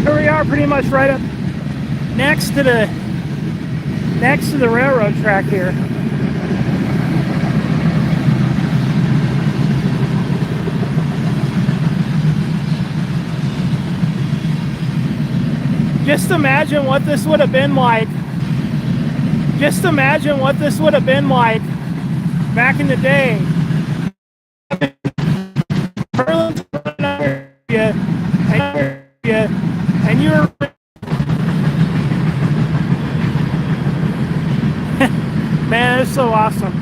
Here we are, pretty much right up next to the railroad track here. Just imagine what this would have been like. Just imagine what this would have been like back in the day. And you're man, it's so awesome.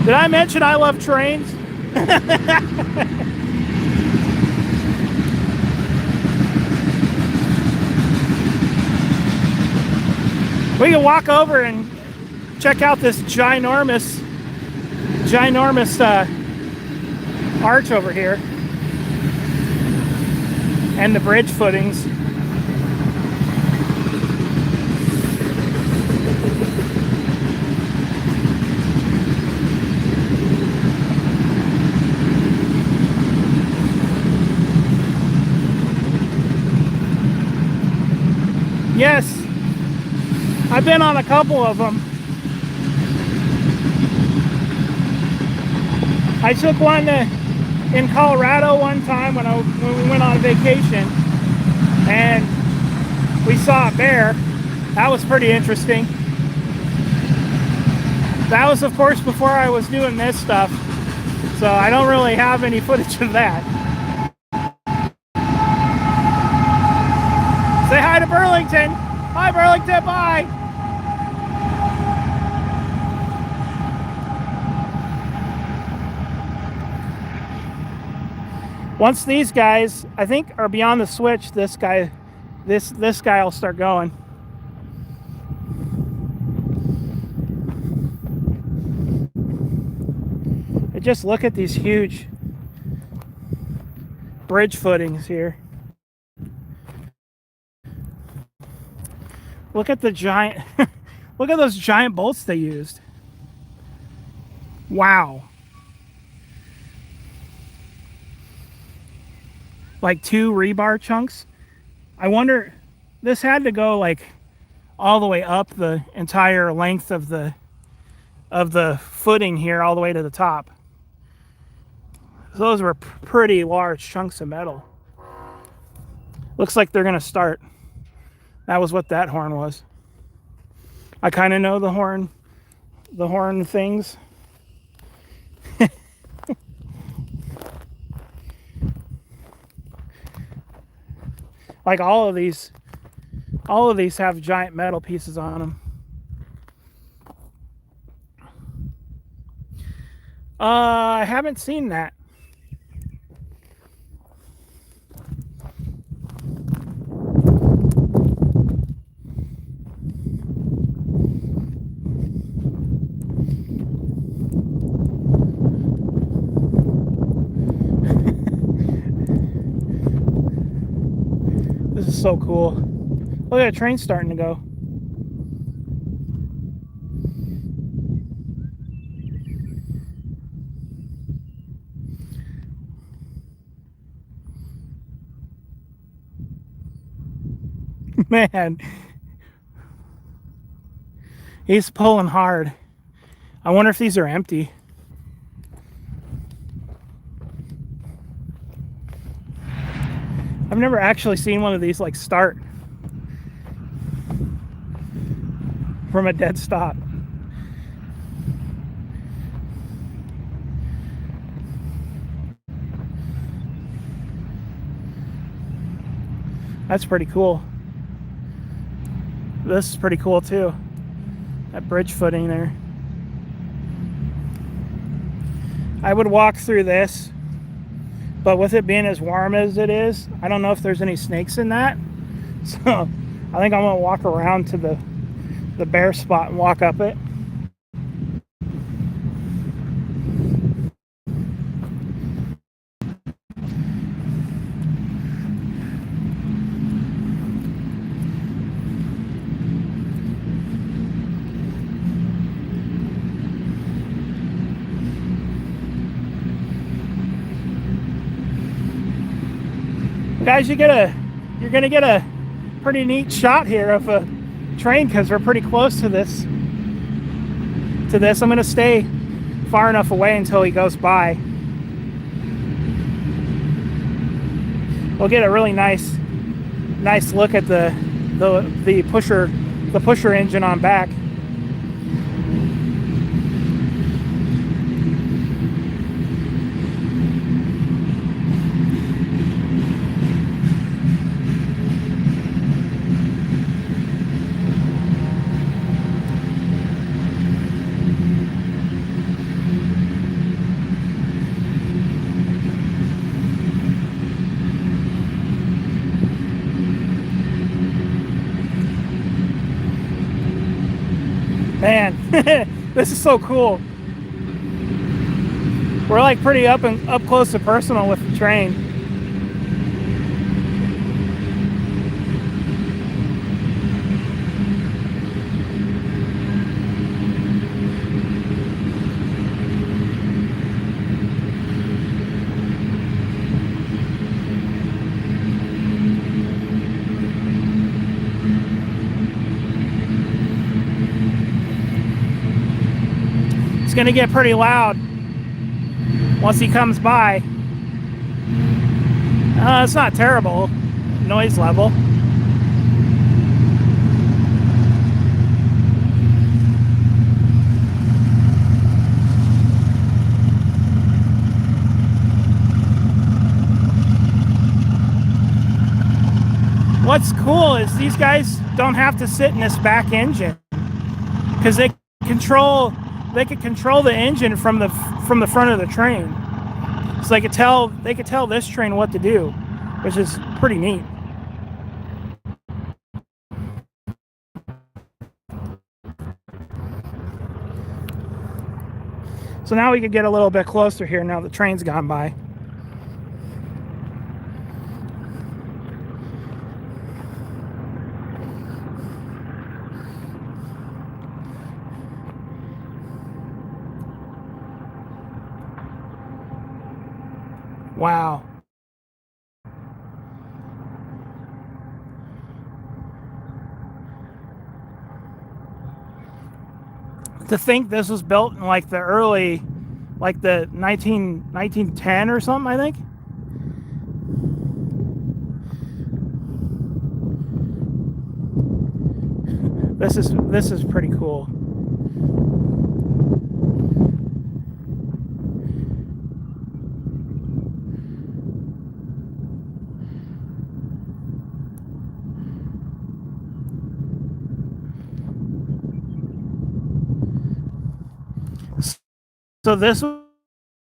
Did I mention I love trains? We can walk over and check out this ginormous arch over here, and the bridge footings. Yes, I've been on a couple of them. I took one in Colorado one time when we went on vacation, and we saw a bear. That was pretty interesting. That was, of course, before I was doing this stuff, so I don't really have any footage of that. Say hi to Burlington. Hi, Burlington. Bye. Once these guys, I think, are beyond the switch, this guy will start going. And just look at these huge bridge footings here. Look at the giant, look at those giant bolts they used. Wow. Like 2 rebar chunks. I wonder, this had to go like all the way up the entire length of the footing here, all the way to the top. Those were pretty large chunks of metal. Looks like they're gonna start. That was what that horn was. I kind of know the horn things. Like all of these have giant metal pieces on them. I haven't seen that. This is so cool. Look at the train starting to go. Man, he's pulling hard. I wonder if these are empty. I've never actually seen one of these like start from a dead stop. That's pretty cool. This is pretty cool too. That bridge footing there. I would walk through this, but with it being as warm as it is, I don't know if there's any snakes in that. So I think I'm gonna walk around to the bare spot and walk up it. Guys, you're gonna get a pretty neat shot here of a train because we're pretty close to this. I'm gonna stay far enough away until he goes by. We'll get a really nice look at the pusher engine on back. Man, this is so cool. We're like pretty up close and personal with the train. Going to get pretty loud once he comes by. It's not terrible noise level. What's cool is these guys don't have to sit in this back engine because they can control the engine from the front of the train. So they could tell this train what to do, which is pretty neat. So now we could get a little bit closer here now the train's gone by. Wow. To think this was built in like the early, like the 1910 or something, I think. This is pretty cool. So this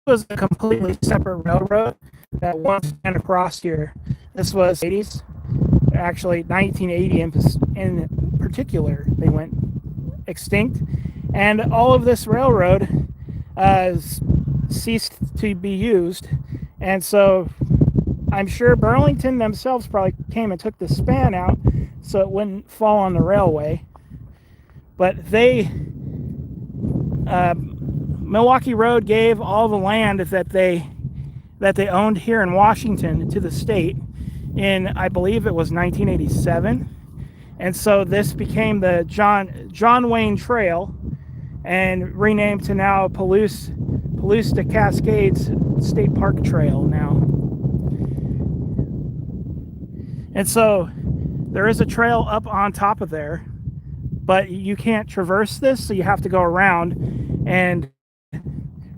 was a completely separate railroad that once ran across here. This was 80s, actually 1980 in particular. They went extinct, and all of this railroad ceased to be used, and so I'm sure Burlington themselves probably came and took the span out so it wouldn't fall on the railway. But Milwaukee Road gave all the land that they owned here in Washington to the state in, I believe it was 1987, and so this became the John Wayne Trail, and renamed to now Palouse to Cascades State Park Trail now. And so there is a trail up on top of there, but you can't traverse this, so you have to go around and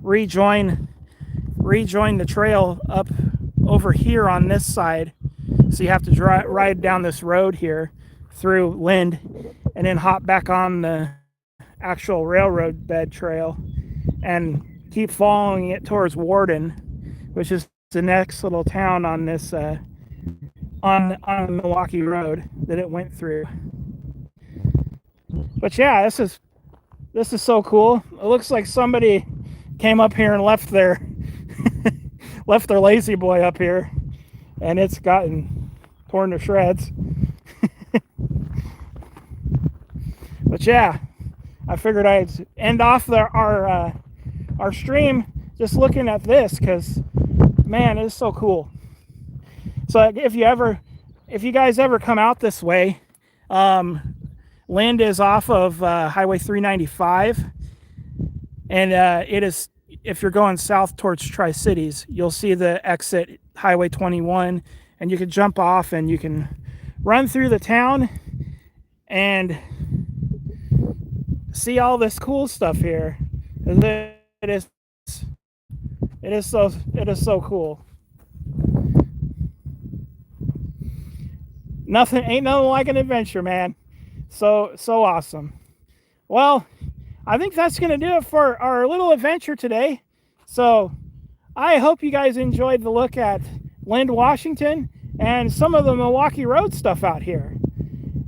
rejoin the trail up over here on this side. So you have to ride down this road here through Lind and then hop back on the actual railroad bed trail and keep following it towards Warden, which is the next little town on this on the Milwaukee Road that it went through. But yeah, this is so cool. It looks like somebody came up here and left their lazy boy up here, and it's gotten torn to shreds. But yeah, I figured I'd end off our stream just looking at this, because man, it is so cool. So if you guys ever come out this way, Lind is off of Highway 395, and it is, if you're going south towards Tri-Cities, you'll see the exit Highway 21, and you can jump off and you can run through the town and see all this cool stuff here. It is so cool. Ain't nothing like an adventure, man. So awesome. Well, I think that's going to do it for our little adventure today. So I hope you guys enjoyed the look at Lind, Washington, and some of the Milwaukee Road stuff out here.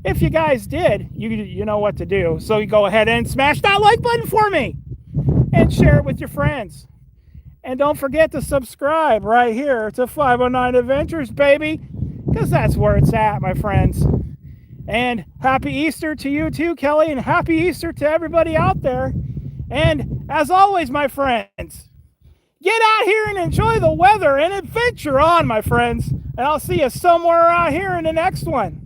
If you guys did, you know what to do. So you go ahead and smash that like button for me and share it with your friends. And don't forget to subscribe right here to 509 Adventures, baby, because that's where it's at, my friends. And happy Easter to you too, Kelly, and happy Easter to everybody out there. And as always, my friends, get out here and enjoy the weather and adventure on, my friends. And I'll see you somewhere out here in the next one.